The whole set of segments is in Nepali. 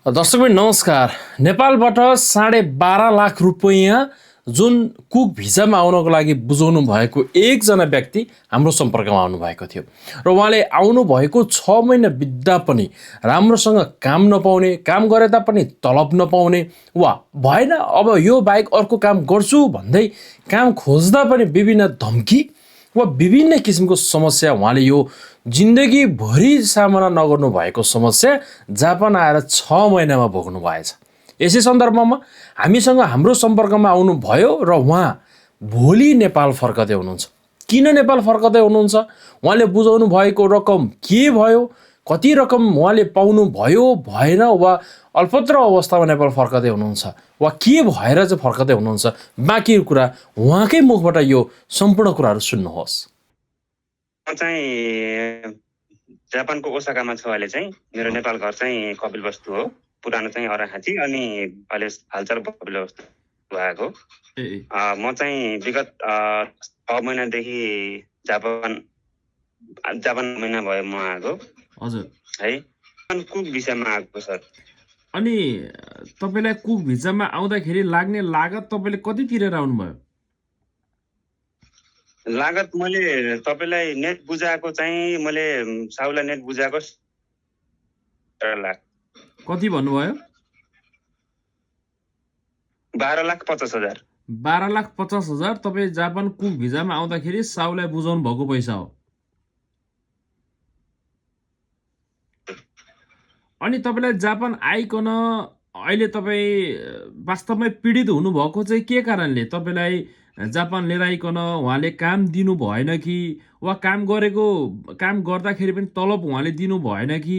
दर्शकबिन नमस्कार। नेपालबाट 12.5 लाख रुपैयाँ जुन कुक भिजामा आउनको लागि बुझाउनु भएको एकजना व्यक्ति हाम्रो सम्पर्कमा आउनुभएको थियो र उहाँले आउनुभएको 6 महिना बित्दा पनि राम्रोसँग काम नपाउने, काम गरे तापनि तलब नपाउने वा भएन अब यो बाहेक अर्को काम गर्छु भन्दै काम खोज्दा पनि विभिन्न धम्की वा विभिन्न किसिमको समस्या उहाँले यो जिन्दगीभरि सामना नगर्नु भएको समस्या जापान आएर 6 महिनामा भोग्नु भएछ। यसै सन्दर्भमा हामीसँग हाम्रो सम्पर्कमा आउनुभयो र उहाँ भोलि नेपाल फर्कदै हुनुहुन्छ। किन नेपाल फर्कदै हुनुहुन्छ, उहाँले बुझाउनु भएको रकम के भयो, कति रकम उहाँले पाउनु भयो भएन वा अल्पत्र अवस्थामा नेपाल फर्कदै हुनुहुन्छ वा के भएर चाहिँ फर्कदै हुनुहुन्छ, बाँकी कुरा उहाँकै मुखबाट यो सम्पूर्ण कुराहरू सुन्नुहोस्। म चाहिँ जापानको ओसाकामा छु। अहिले चाहिँ मेरो नेपाल घर चाहिँ कपिलवस्तु हो, पुरानो चाहिँ अराखाँची, अनि अहिले हालचाल कपिलवस्तु आएको। म चाहिँ विगत 6 महिनादेखि जापान महिना भयो म आएको। हजुर है, कुक भिसामा आएको सर। अनि तपाईलाई कुक भिजामा आउँदाखेरि लाग्ने लागत तपाईले कति तिरेर आउनुभयो? लागत मैले तपाईलाई नेट बुझाएको चाहिँ मैले साउला नेट बुझाएको 12 लाख। कति भन्नुभयो? 12,50,000। 12,50,000 तपाईँ जापान कुक भिजामा आउँदाखेरि साउलाई बुझाउनु भएको पैसा हो। अनि तपाईलाई जापान आइकन अहिले तपाईँ वास्तवमै पीडित हुनुभएको चाहिँ के कारणले? तपाईलाई जापान लिएर आइकन उहाँले काम दिनु भएन कि वा काम गर्दाखेरि पनि तलब उहाँले दिनु भएन कि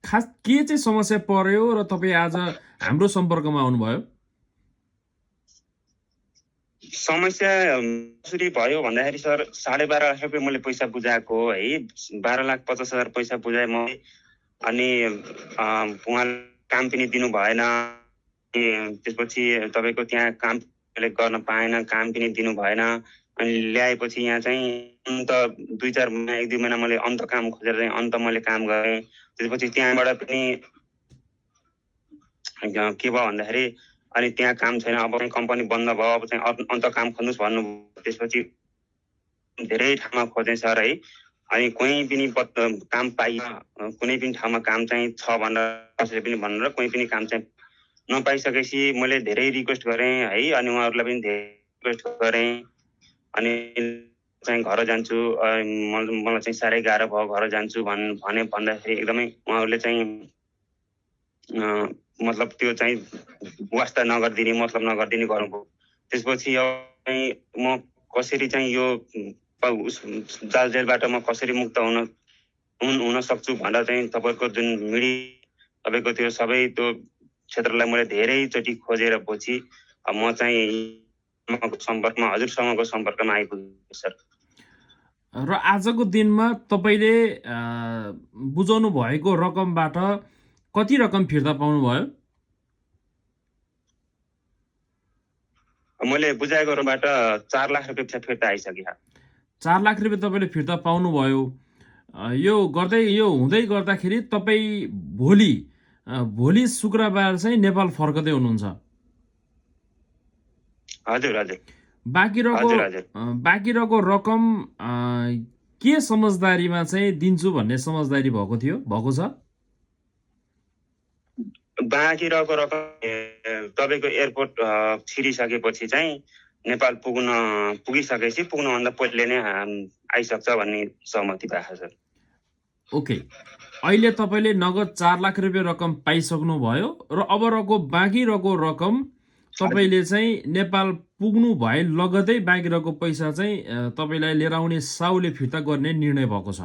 खास के चाहिँ समस्या पर्यो र तपाईँ आज हाम्रो सम्पर्कमा आउनुभयो? समस्या कसरी भयो भन्दाखेरि सर 12.5 लाख रुपियाँ मैले पैसा बुझाएको है। 12,50,000 पैसा बुझाएँ म। अनि उहाँले काम पनि दिनु भएन। त्यसपछि तपाईँको त्यहाँ काम गर्न पाएन, काम पनि दिनु भएन। अनि ल्याएपछि यहाँ चाहिँ अन्त 2-4 महिना 1-2 महिना मैले अन्त काम खोजेर चाहिँ अन्त मैले काम गरेँ। त्यसपछि त्यहाँबाट पनि के भयो भन्दाखेरि अनि त्यहाँ काम छैन, अब चाहिँ कम्पनी बन्द भयो, अब चाहिँ अन्त काम खोज्नुहोस् भन्नु। त्यसपछि धेरै ठाउँमा खोजेँ सर है। अनि कुनै पनि काम पाइएन, कुनै पनि ठाउँमा काम चाहिँ छ भनेर कसैले पनि भनेर कुनै पनि काम चाहिँ नपाइसकेपछि मैले धेरै रिक्वेस्ट गरेँ है। अनि उहाँहरूलाई पनि धेरै रिक्वेस्ट गरेँ। अनि चाहिँ घर जान्छु, मलाई चाहिँ साह्रै गाह्रो भयो, घर जान्छु भन्दाखेरि एकदमै उहाँहरूले चाहिँ मतलब त्यो चाहिँ वास्ता नगरिदिने, मतलब नगरिदिने गर्नुभयो। त्यसपछि म कसरी चाहिँ यो जाल जेलबाट म कसरी मुक्त हुन सक्छु भनेर चाहिँ तपाईँको जुन मिडिया, तपाईँको त्यो सबै त्यो क्षेत्रलाई मैले धेरैचोटि खोजेर पछि म चाहिँ हजुरसँगको सम्पर्कमा आइपुगेँ सर। र आजको दिनमा तपाईँले बुझाउनु भएको रकमबाट कति रकम फिर्ता पाउनुभयो? मैले बुझाएको रकमबाट 4 लाख रुपियाँ फिर्ता आइसक्यो। 4 लाख रुपियाँ तपाईँले फिर्ता पाउनुभयो। यो हुँदै गर्दाखेरि तपाईँ भोलि शुक्रबार चाहिँ नेपाल फर्कदै हुनुहुन्छ। हजुर हजुर। बाँकी रहेको रकम के समझदारीमा चाहिँ दिन्छु भन्ने समझदारी भएको छ? बाँकी रहेको रकम तपाईँको एयरपोर्ट छिरिसकेपछि चाहिँ नेपाल पुगिसकेपछि पुग्नुभन्दा पहिले नै आइसक्छ भन्ने सहमति भएको छ। ओके, अहिले तपाईँले नगद 4 लाख रुपियाँ रकम पाइसक्नु भयो र अब बाँकी रहेको रकम तपाईँले चाहिँ नेपाल पुग्नु भए लगतै बाँकी रहेको पैसा चाहिँ तपाईँलाई लिएर आउने साउले फिर्ता गर्ने निर्णय भएको छ।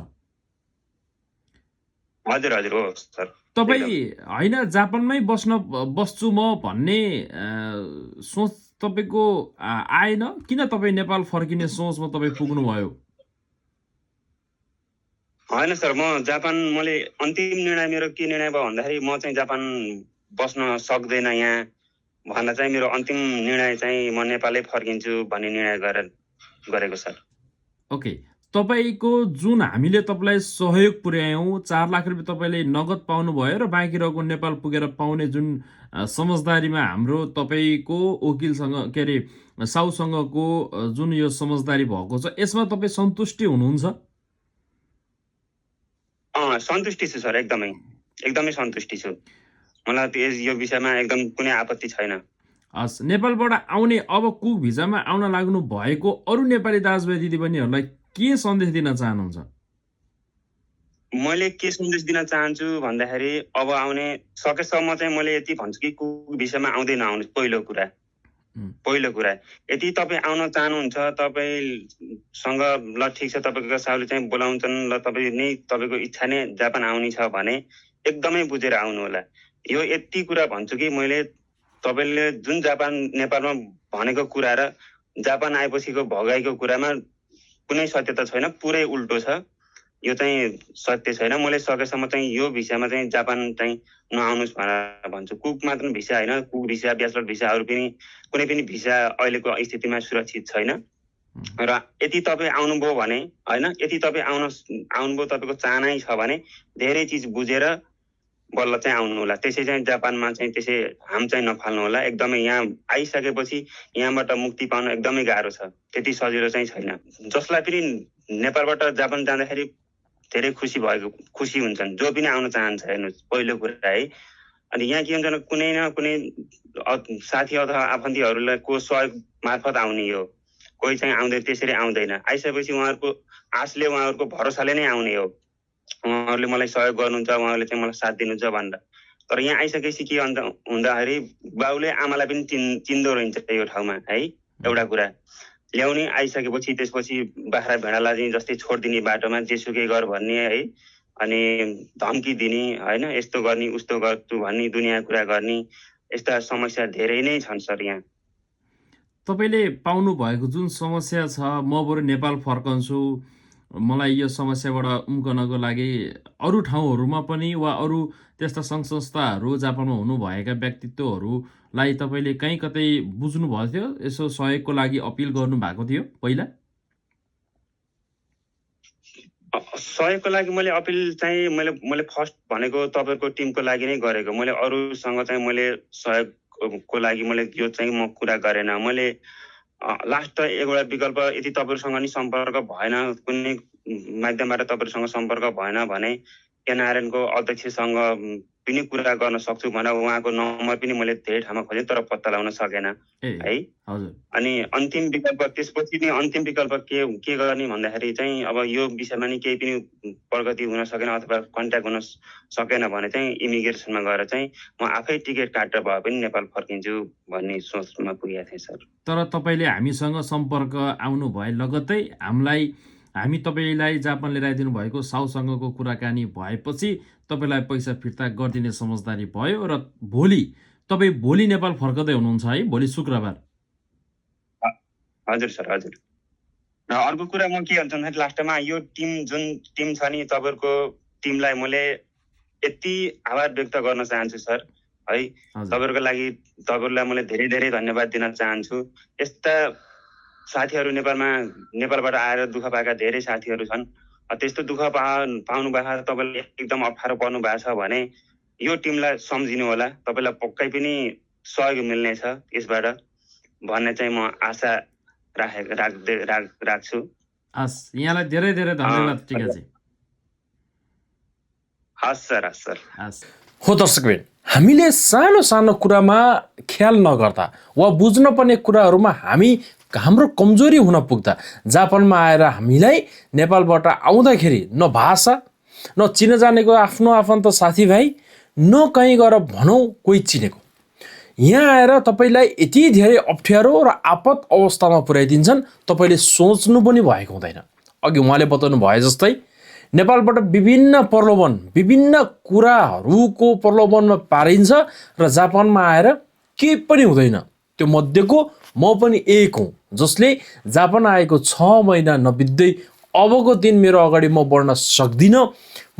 हजुर हजुर हो सर। तपाईँ होइन जापानमै बस्छु म भन्ने सोच तपाईँको आएन? किन तपाईँ नेपाल फर्किने सोचमा तपाईँ पुग्नुभयो? होइन सर, म जापान मैले अन्तिम निर्णय मेरो के निर्णय भयो भन्दाखेरि म चाहिँ जापान बस्न सक्दैन यहाँ भन्दा चाहिँ मेरो अन्तिम निर्णय चाहिँ म नेपालै फर्किन्छु भन्ने निर्णय गरेको सर। ओके, तपाईँको जुन हामीले तपाईँलाई सहयोग पुर्यायौँ 4 लाख रुपियाँ तपाईँले नगद पाउनुभयो र बाँकी रहेको नेपाल पुगेर पाउने जुन समझदारीमा हाम्रो तपाईँको वकिलसँग के अरे साउसँगको जुन यो समझदारी भएको छ यसमा तपाईँ सन्तुष्टि हुनुहुन्छ? सन्तुष्टि छु सर, एकदमै सन्तुष्टि छु। मलाई यो विषयमा एकदम कुनै आपत्ति छैन। हस्, नेपालबाट आउने अब कुक भिजामा आउन लाग्नु भएको अरू नेपाली दाजुभाइ दिदीबहिनीहरूलाई के सन्देश दिन चाहनुहुन्छ? मैले के सन्देश दिन चाहन्छु भन्दाखेरि अब आउने सकेसम्म चाहिँ मैले यति भन्छु कि कुक भिसामा आउँदै नआउनु। पहिलो कुरा यदि तपाईँ आउन चाहनुहुन्छ, तपाईँसँग ल ठिक छ, तपाईँको साउले चाहिँ बोलाउँछन्, ल तपाईँको इच्छा नै जापान आउने छ भने एकदमै बुझेर आउनु होला। यो यति कुरा भन्छु कि मैले तपाईँले जुन जापान नेपालमा भनेको कुरा र जापान आएपछिको भगाइको कुरामा कुनै सत्यता छैन, पुरै उल्टो छ। यो चाहिँ सत्य छैन। मैले सकेसम्म चाहिँ यो भिसामा चाहिँ जापान चाहिँ नआउनुहोस् भनेर भन्छु। कुक मात्र भिसा होइन, कुक भिसा, ब्याचलर भिसा, अरू पनि कुनै पनि भिसा अहिलेको स्थितिमा सुरक्षित छैन। र यदि तपाईँ आउनुभयो भने होइन, यदि तपाईँ आउनुभयो, तपाईँको चाहनै छ भने धेरै चिज बुझेर बल्ल चाहिँ आउनु होला। त्यसै चाहिँ जापानमा चाहिँ त्यसै हाम चाहिँ नफाल्नु होला। एकदमै यहाँ आइसकेपछि यहाँबाट मुक्ति पाउन एकदमै गाह्रो छ, त्यति सजिलो चाहिँ छैन। जसलाई पनि नेपालबाट जापान जाँदाखेरि धेरै खुसी हुन्छन्, जो पनि आउन चाहन्छ। हेर्नुहोस्, पहिलो कुरा है। अनि यहाँ के हुन्छ, कुनै न कुनै साथी अथवा आफन्तीहरूलाई को सहयोग मार्फत आउने हो, कोही चाहिँ त्यसरी आउँदैन। आइसकेपछि उहाँहरूको आशले, उहाँहरूको भरोसाले नै आउने हो। उहाँहरूले मलाई सहयोग गर्नुहुन्छ, उहाँहरूले चाहिँ मलाई साथ दिनुहुन्छ भनेर। तर यहाँ आइसकेपछि के हुँदाखेरि बाउले आमालाई पनि चिन्दो रहन्छ यो ठाउँमा है। एउटा कुरा ल्याउने, आइसकेपछि त्यसपछि बाख्रा भेडालाई चाहिँ जस्तै छोडिदिने बाटोमा, जेसुकै गर भन्ने है, अनि धम्की दिने होइन, यस्तो गर्ने उस्तो गर तु भन्ने, दुनियाँ कुरा गर्ने, यस्ता समस्या धेरै नै छन् सर। यहाँ तपाईँले पाउनु भएको जुन समस्या छ, म बरु नेपाल फर्कन्छु, मलाई यो समस्याबाट उम्कनको लागि अरू ठाउँहरूमा पनि वा अरू त्यस्ता सङ्घ संस्थाहरू जापानमा हुनुभएका व्यक्तित्वहरूलाई तपाईँले कहीँ कतै बुझ्नुभएको थियो, यसो सहयोगको लागि अपिल गर्नुभएको थियो पहिला? सहयोगको लागि मैले अपिल चाहिँ मैले फर्स्ट भनेको तपाईँहरूको टिमको लागि नै गरेको। मैले अरूसँग चाहिँ मैले सहयोगको लागि मैले यो चाहिँ म कुरा गरेन। मैले लास्ट एउटा विकल्प, यदि तपाईँहरूसँग नि सम्पर्क भएन, कुनै माध्यमबाट तपाईँहरूसँग सम्पर्क भएन भने एनआरएनको अध्यक्षसँग पनि कुरा गर्न सक्छु भनेर उहाँको नम्बर पनि मैले धेरै ठाउँमा खोजेँ, तर पत्ता लगाउन सकेन है। अनि अन्तिम विकल्प, त्यसपछि नि अन्तिम विकल्प के गर्ने भन्दाखेरि चाहिँ अब यो विषयमा नि केही पनि प्रगति हुन सकेन अथवा कन्ट्याक्ट हुन सकेन भने चाहिँ इमिग्रेसनमा गएर चाहिँ म आफै टिकट काटेर भए पनि नेपाल फर्किन्छु भन्ने सोचमा पुगेको थिएँ सर। तर तपाईँले हामीसँग सम्पर्क आउनु भए लगत्तै हामी तपाईँलाई जापान लिएर आइदिनु भएको साउसँगको कुराकानी भएपछि तपाईँलाई पैसा फिर्ता गरिदिने समझदारी भयो र भोलि नेपाल फर्कदै हुनुहुन्छ है, भोलि शुक्रबार? हजुर सर, हजुर। र अर्को कुरा म के भन्छ भन्दाखेरि लास्टमा यो जुन टिम छ नि, तपाईँहरूको टिमलाई मैले यति आभार व्यक्त गर्न चाहन्छु सर है। तपाईँहरूलाई मैले धेरै धेरै धन्यवाद दिन चाहन्छु। यस्ता साथीहरू नेपालबाट आएर दुःख पाएका धेरै साथीहरू छन्। त्यस्तो दुःख पाउनु भएको, तपाईँले एकदम अप्ठ्यारो पर्नु भएको छ भने यो टिमलाई सम्झिनु होला, तपाईँलाई पक्कै पनि सहयोग मिल्नेछ यसबाट भन्ने चाहिँ म आशा राख्छु। यहाँलाई धेरै धेरै धन्यवाद टिकाजी। हस् सर। हो दर्शकबिन, हामीले सानो सानो कुरामा ख्याल नगर्दा वा बुझ्न पर्ने कुराहरूमा हाम्रो कमजोरी हुन पुग्दा जापानमा आएर हामीलाई नेपालबाट आउँदाखेरि न भाषा, न चिन जानेको आफ्नो आफन्त साथीभाइ, न कहीँ गएर भनौँ कोही चिनेको, यहाँ आएर तपाईँलाई यति धेरै अप्ठ्यारो र आपत अवस्थामा पुर्याइदिन्छन्, तपाईँले सोच्नु पनि भएको हुँदैन। अघि उहाँले बताउनु भए जस्तै नेपालबाट विभिन्न कुराहरूको प्रलोभनमा पारिन्छ र जापानमा आएर केही पनि हुँदैन। त्यो मध्येको म पनि एक हुँ, जसले जापान आएको 6 महिना नबित्दै अबको दिन मेरो अगाडि म बढ्न सक्दिनँ।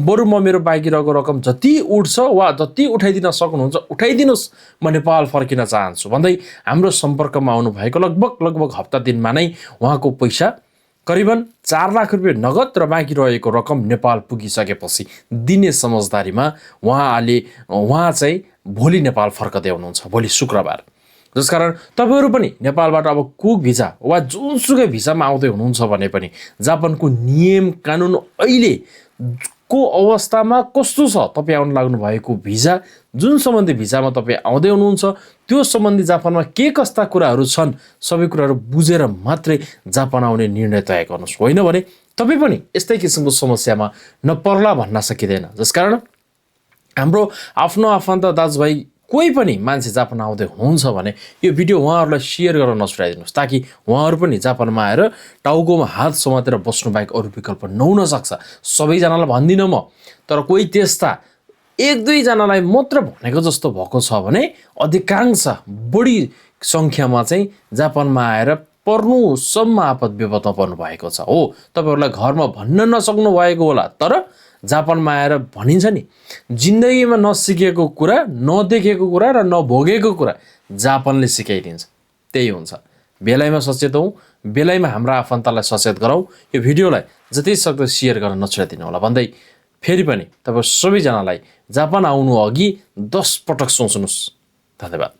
बरु म मेरो बाँकी रहेको रकम जति उठ्छ वा जति उठाइदिन सक्नुहुन्छ उठाइदिनुहोस्, म नेपाल फर्किन चाहन्छु भन्दै हाम्रो सम्पर्कमा आउनुभएको लगभग हप्ता दिनमा नै उहाँको पैसा करिबन 4 लाख रुपियाँ नगद र बाँकी रहेको रकम नेपाल पुगिसकेपछि दिने समझदारीमा उहाँ चाहिँ भोलि नेपाल फर्कदै हुनुहुन्छ, भोलि शुक्रबार। जसकारण तपाईँहरू पनि नेपालबाट अब कुक भिजा वा जुनसुकै भिजामा आउँदै हुनुहुन्छ भने पनि जापानको नियम कानुन अहिलेको अवस्थामा कस्तो छ, तपाईँ आउन लाग्नु भएको भिजा, जुन सम्बन्धी भिजामा तपाईँ आउँदै हुनुहुन्छ त्यो सम्बन्धी जापानमा के कस्ता कुराहरू छन्, सबै कुराहरू बुझेर मात्रै जापान आउने निर्णय तय गर्नुहोस्। होइन भने तपाईँ पनि यस्तै किसिमको समस्यामा नपर्ला भन्न सकिँदैन। जसकारण हाम्रो आफ्नो आफन्त दाजुभाइ कोही पनि मान्छे जापान आउँदै हुनुहुन्छ भने यो भिडियो उहाँहरूलाई सेयर गरेर नछुटाइदिनुहोस्, ताकि उहाँहरू पनि जापानमा आएर टाउकोमा हात समातेर बस्नु बाहेक अरू विकल्प नहुन सक्छ। सबैजनालाई भन्दिनँ म, तर कोही त्यस्ता 1-2जनालाई मात्र भनेको जस्तो भएको छ भने अधिकांश बढी सङ्ख्यामा चाहिँ जापानमा आएर पर्नुसम्म आपद विपदमा पर्नु भएको छ। हो, तपाईँहरूलाई घरमा भन्न नसक्नु भएको होला, तर जापानमा आएर भनिन्छ नि, जिन्दगीमा नसिकेको कुरा, नदेखेको कुरा र नभोगेको कुरा जापानले सिकाइदिन्छ। त्यही हुन्छ। बेलैमा सचेत हौँ, बेलैमा हाम्रा आफन्तलाई सचेत गराउँ। यो भिडियोलाई जति सक्दो सेयर गर्न नछुटाइदिनु होला भन्दै फेरि पनि तपाईँ सबैजनालाई जापान आउनु अघि 10 पटक सोच्नुहोस्। धन्यवाद।